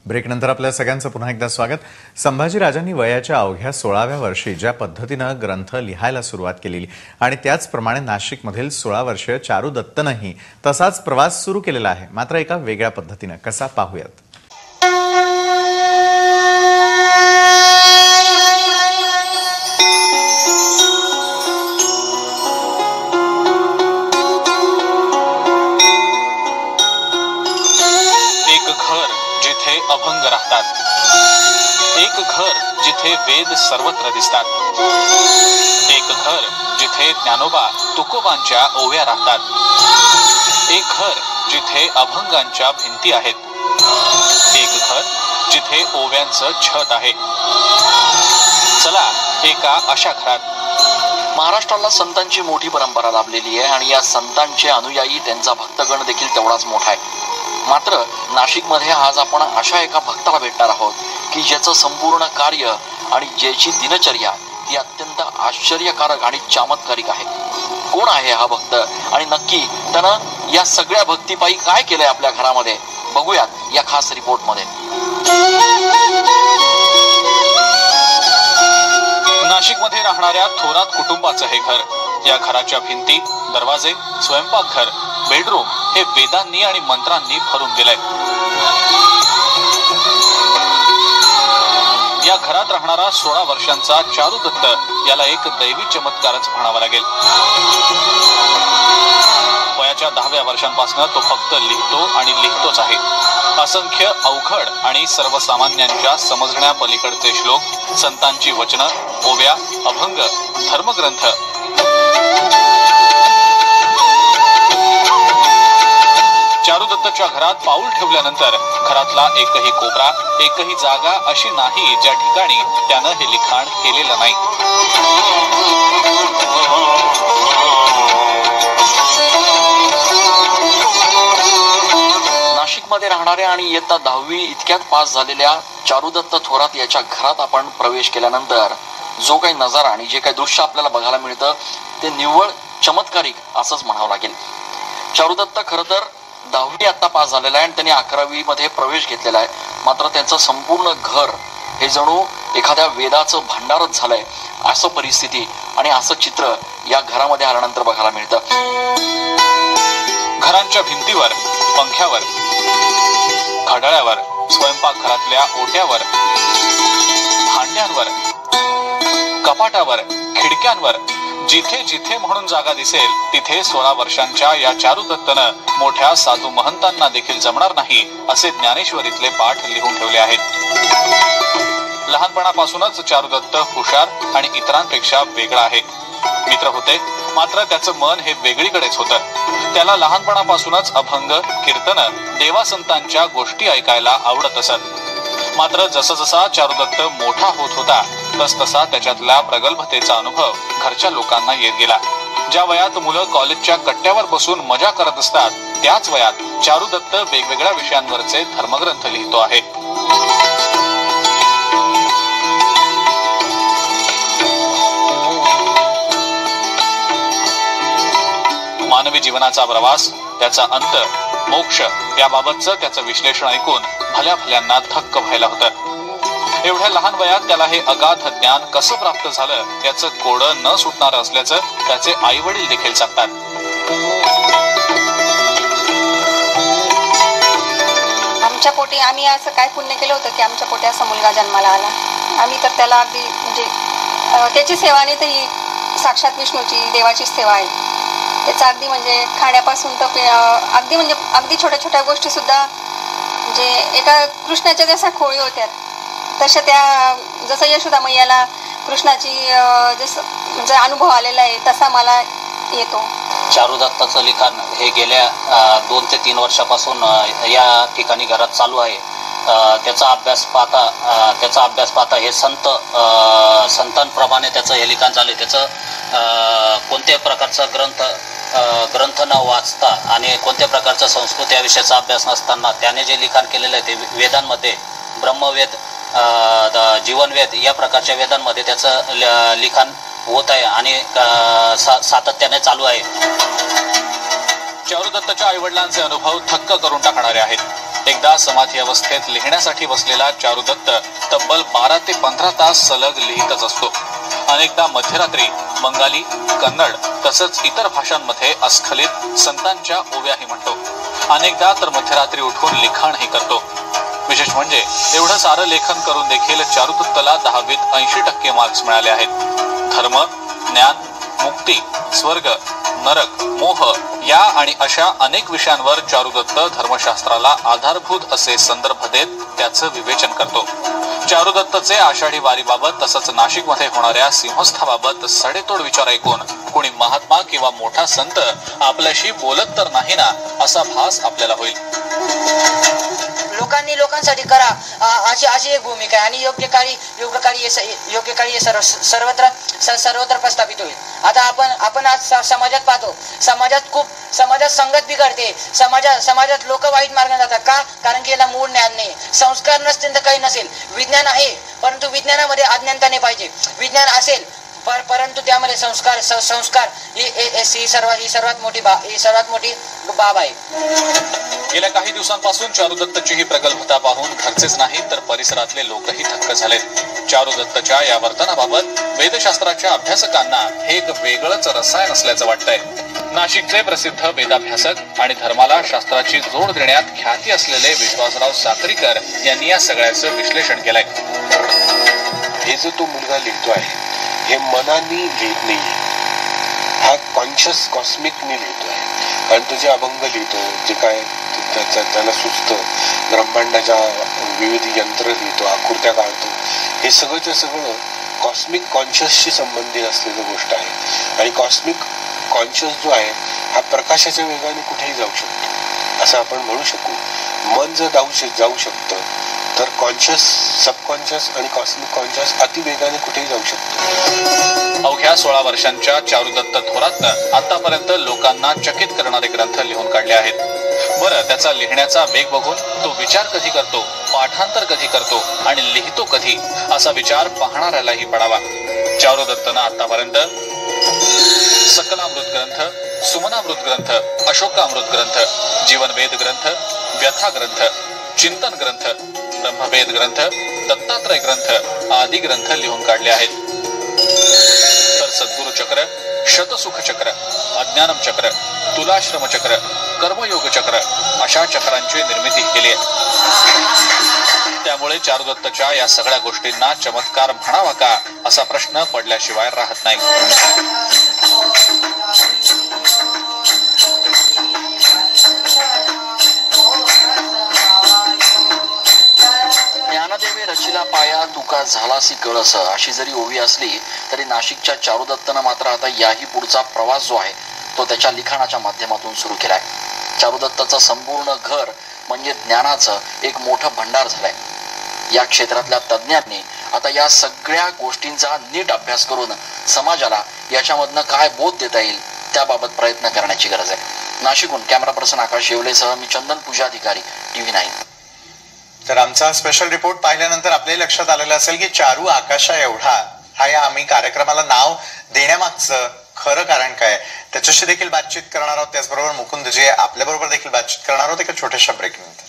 ब्रेकनंतर आपल्या सगळ्यांचं पुन्हा एकदा स्वागत। संभाजीराजांनी वयाच्या अवघ्या 16व्या वर्षी ज्या पद्धतीनं ग्रंथ लिहायला सुरुवात केली आणि त्याचप्रमाणे नाशिकमधील 16 वर्षीय चारू दत्तनंही तसाच प्रवास सुरू केलेला आहे, मात्र एका वेगळ्या पद्धतीनं। कसा पाहूयात। अभंग राहतात, एक घर जिथे वेद सर्वत्र दिसतात, एक घर जिथे ज्ञानोबा तुकोबांच्या ओव्या राहतात, एक घर जिथे अभंगांच्या भिंती आहेत, एक घर जिथे ओव्यांचं छत आहे। चला एका अशा घरात। महाराष्ट्राला संतांची मोठी परंपरा लाभलेली आहे आणि या संतांचे अनुयायी त्यांचा भक्तगण देखील तेवढाच मोठा आहे। मात्र नाशिकमध्ये आज आपण अशा एका भक्ताला भेटणार आहोत की ज्याचं संपूर्ण कार्य आणि ज्याची दिनचर्या ही अत्यंत आश्चर्यकारक आणि चमत्कारिक आहे। कोण आहे हा भक्त आणि नक्की त्यानं या सगळ्या भक्तीपायी काय केलंय आपल्या घरामध्ये, बघूयात या खास रिपोर्टमध्ये। नाशिकमध्ये राहणाऱ्या थोरात कुटुंबाचं हे घर। या घराच्या भिंती, दरवाजे, स्वयंपाकघर, बेडरूम हे वेदांनी आणि मंत्रांनी भरून गेलंय। या घरात राहणारा 16 वर्षांचा चारू दत्त याला एक दैवी चमत्कारच म्हणावा लागेल। वयाच्या 10व्या वर्षांपासून तो फक्त लिहितो आणि लिहितोच आहे। असंख्य अवघड आणि सर्वसामान्यांच्या समजण्या पलीकडचे श्लोक, संतांची वचनं, ओव्या, अभंग, धर्मग्रंथ। चारू दत्तच्या घरात पाऊल ठेवल्यानंतर घरातला एकही कोपरा, एकही जागा अशी नाही ज्या ठिकाणी त्यानं हे लिखाण केलेलं नाही। नाशिकमध्ये राहणाऱ्या आणि इयत्ता 10वी इतक्यात पास झालेल्या चारू दत्त थोरात याच्या घरात आपण प्रवेश केल्यानंतर जो काही नजारा आणि जे काही दृश्य आपल्याला बघायला मिळतं ते निव्वळ चमत्कारिक असंच म्हणावं लागेल। चारू दत्त खरं तर 10वी आता पास झालेला आहे आणि त्यांनी 11वी मध्ये प्रवेश घेतलेला आहे। मात्र त्यांचं संपूर्ण घर हे जणू एखाद्या वेदाचं भांडारच झालंय, असं परिस्थिती आणि असं चित्र या घरामध्ये आल्यानंतर बघायला मिळतं। घरांच्या भिंतीवर, पंख्यावर, घड्याळावर, स्वयंपाकघरातल्या ओट्यावर, भांड्यांवर, कपाटावर, खिडक्यांवर जिथे जिथे म्हणून जागा दिसेल तिथे 16 वर्षांच्या या चारू दत्तनं मोठ्या साधू महंतांना देखील जमणार नाही असे ज्ञानेश्वरीतले पाठ लिहून ठेवले आहेत। लहानपणापासूनच चारू दत्त हुशार आणि इतरांपेक्षा वेगळा आहे। मित्र होते, मात्र त्याचं मन हे वेगळीकडेच होतं। त्याला लहानपणापासूनच अभंग, कीर्तन, देवासंतांच्या गोष्टी ऐकायला आवडत असत। मात्र जसजसा चारू दत्त मोठा होत होता तसतसा त्याच्यातल्या प्रगल्भतेचा अनुभव घरच्या लोकांना येत गेला। ज्या वयात मुलं कॉलेजच्या कट्ट्यावर बसून मजा करत असतात त्याच वयात चारू दत्त वेगवेगळ्या विषयांवरचे धर्मग्रंथ लिहितो आहे। मानवी जीवनाचा प्रवास, त्याचा अंत, मोक्ष याबाबतचं त्याचं विश्लेषण ऐकून भल्या भल्यांना थक्क व्हायला होतं। एवढ्या लहान वयात त्याला हे अगाध ज्ञान कसं प्राप्त झालं याचं कोडं न सुटणार असल्याचं त्याचे आई वडील देखील सांगतात। आमच्या पोटी आम्ही असं काय पुण्य केलं होतं की आमच्या पोटी असा मुलगा जन्माला आला। आम्ही तर त्याला अगदी म्हणजे त्याची सेवा नाही तर ही साक्षात विष्णूची देवाची सेवा आहे। त्याचा अगदी म्हणजे खाण्यापासून तर अगदी छोट्या छोट्या गोष्टी सुद्धा म्हणजे एका कृष्णाच्या जशा खोळी होत्या तशा त्या, जसं यशोदा मैयाला कृष्णाची जसं म्हणजे अनुभव आलेला आहे तसा मला येतो। चारू दत्ताचं लिखाण हे गेल्या 2 ते 3 वर्षापासून या ठिकाणी घरात चालू आहे। त्याचा अभ्यास पाहता हे संतांप्रमाणे त्याचं हे लिखाण झाले। त्याचं कोणत्याही प्रकारचा ग्रंथ न वाचता आणि कोणत्या प्रकारचा संस्कृत या विषयाचा अभ्यास नसताना त्याने जे लिखाण केलेलं आहे ते वेदांमध्ये, ब्रह्मवेद, जीवनवेद या प्रकारच्या वेदांमध्ये त्याचं लिखाण होत आहे आणि सातत्याने चालू आहे। चारू दत्तच्या आई वडिलांचे अनुभव थक्क करून टाकणारे आहेत। एकदा समाधी अवस्थेत लिहिण्यासाठी बसलेला चारुदत्त तब्बल 12 ते 15 तास सलग लिहितच असतो. अनेकदा मध्यरात्री बंगाली, कन्नड तसंच इतर भाषांमध्ये अस्खलित संतांच्या ओव्याही म्हणतो. अनेकदा तर मध्यरात्री उठून लिखाणही करतो. विशेष म्हणजे एवढं सारं लेखन करून देखील चारुदत्तला 10वीत 80% मार्क्स मिळाले आहेत. धर्म, ज्ञान, मुक्ती, स्वर्ग, नरक, मोह या आणि अशा अनेक विषयांवर चारुदत्त धर्मशास्त्राला आधारभूत असे संदर्भ देत त्याचं विवेचन करतो. चारुदत्तचे आषाढी वारीबाबत तसंच नाशिकमध्ये होणाऱ्या सिंहस्थाबाबत सडेतोड विचार ऐकून कोणी महात्मा किंवा मोठा संत आपल्याशी बोलत तर नाही ना असा भास आपल्याला होईल. लोकांनी लोकांसाठी करा अशी एक भूमिका आहे आणि योग्य काळी सर्वत्र प्रस्थापित होईल. आता आपण आज समाजात पाहतो, समाजात संगत बिघडते, समाजात लोक वाईट मार्गाने जातात. का? कारण की याला मूळ ज्ञान नाही, संस्कार नसतील तर काही नसेल. विज्ञान आहे परंतु विज्ञानामध्ये अज्ञानता नाही पाहिजे. विज्ञान असेल परंतु त्यामध्ये संस्कार ही सर्वात मोठी बाब आहे. गेल्या काही दिवसांपासून चारुदत्तची ही प्रगल्भता पाहून घरचेच नाही तर परिसरातले लोकही थक्क झालेत. चारुदत्तच्या या वर्तनाबाबत वेदशास्त्राच्या अभ्यासकांना हे एक वेगळंच रसायन असल्याचं वाटतंय. नाशिकचे प्रसिद्ध वेदाभ्यासक आणि धर्माला शास्त्राची जोड देण्यात ख्याती असलेले विश्वासराव साक्रीकर यांनी या सगळ्याचं विश्लेषण केलंय. हे जो तो मुलगा लिहितो आहे हे मनाने लिहित नाहीये, हा कॉन्शियस कॉस्मिकने लिहितो आहे. कारण तो जे अभंग लिहितो, जे काय त्याला सुचतं, ब्रह्मांडाच्या विविध यंत्र लिहितो, आकृत्या काढतो, हे सगळंच्या सगळं कॉस्मिक कॉन्शियसशी संबंधित असलेली गोष्ट आहे. आणि कॉस्मिक कॉन्शियस जो आहे हा प्रकाशाच्या वेगाने कुठेही जाऊ शकतो असं आपण म्हणू शकू. मन जर जाऊ शकतं तर कॉन्शियस, सबकॉन्शियस आणि कॉस्मिक कॉन्शियस अतिवेगाने कुठेही जाऊ शकतो. अवघ्या 16 वर्षांच्या चारुदत्त थोरातनं आतापर्यंत लोकांना चकित करणारे ग्रंथ लिहून काढले आहेत. बरं, त्याचा लिहिण्याचा वेग बघून तो विचार कधी करतो, पाठांतर कधी करतो आणि लिहितो कधी असा विचार पाहणाऱ्यालाही पडावा. चारुदत्तनं आतापर्यंत सकलामृत ग्रंथ, सुमनामृत ग्रंथ, अशोकामृत ग्रंथ, जीवनवेद ग्रंथ, व्यथा ग्रंथ, चिंतन ग्रंथ, ब्रह्मवेद ग्रंथ, दत्तात्रय ग्रंथ आदी ग्रंथ लिहून काढले आहेत. तर सद्गुरु चक्र, शतसुख चक्र, अज्ञानम चक्र, तुलाश्रम चक्र, कर्मयोग चक्र अशा चक्रांची निर्मिती केली आहे. त्यामुळे चारुदत्तच्या या सगळ्या गोष्टींना चमत्कार म्हणावा का असा प्रश्न पडल्याशिवाय राहत नाही. ज्ञानदेवे रचिला पाया तुका झालासी कळस अशी जरी ओवी असली तरी नाशिकच्या चारुदत्तनं मात्र आता याही पुढचा प्रवास जो आहे तो त्याच्या लिखाणाच्या माध्यमातून सुरू केलाय. चारुदत्ताचं संपूर्ण घर म्हणजे ज्ञानाचं एक मोठं भंडार झालंय. या क्षेत्रातल्या तज्ज्ञांनी आता या सगळ्या गोष्टींचा नीट अभ्यास करून समाजाला याच्यामधनं काय बोध देता येईल त्याबाबत प्रयत्न करण्याची गरज आहे. नाशिकहून कॅमेरा पर्सन आकाश येवलेसह मी चंदन पूजाधिकारी, TV9. तर आमचा स्पेशल रिपोर्ट पाहिल्यानंतर आपल्याही लक्षात आलेलं असेल की चारू आकाशा एवढा हा या आम्ही कार्यक्रमाला नाव देण्यामागचं खरं कारण काय, त्याच्याशी देखील बातचीत करणार आहोत. त्याचबरोबर मुकुंद जे आपल्या बरोबर देखील बातचीत करणार आहोत एका छोट्याशा ब्रेक नंतर.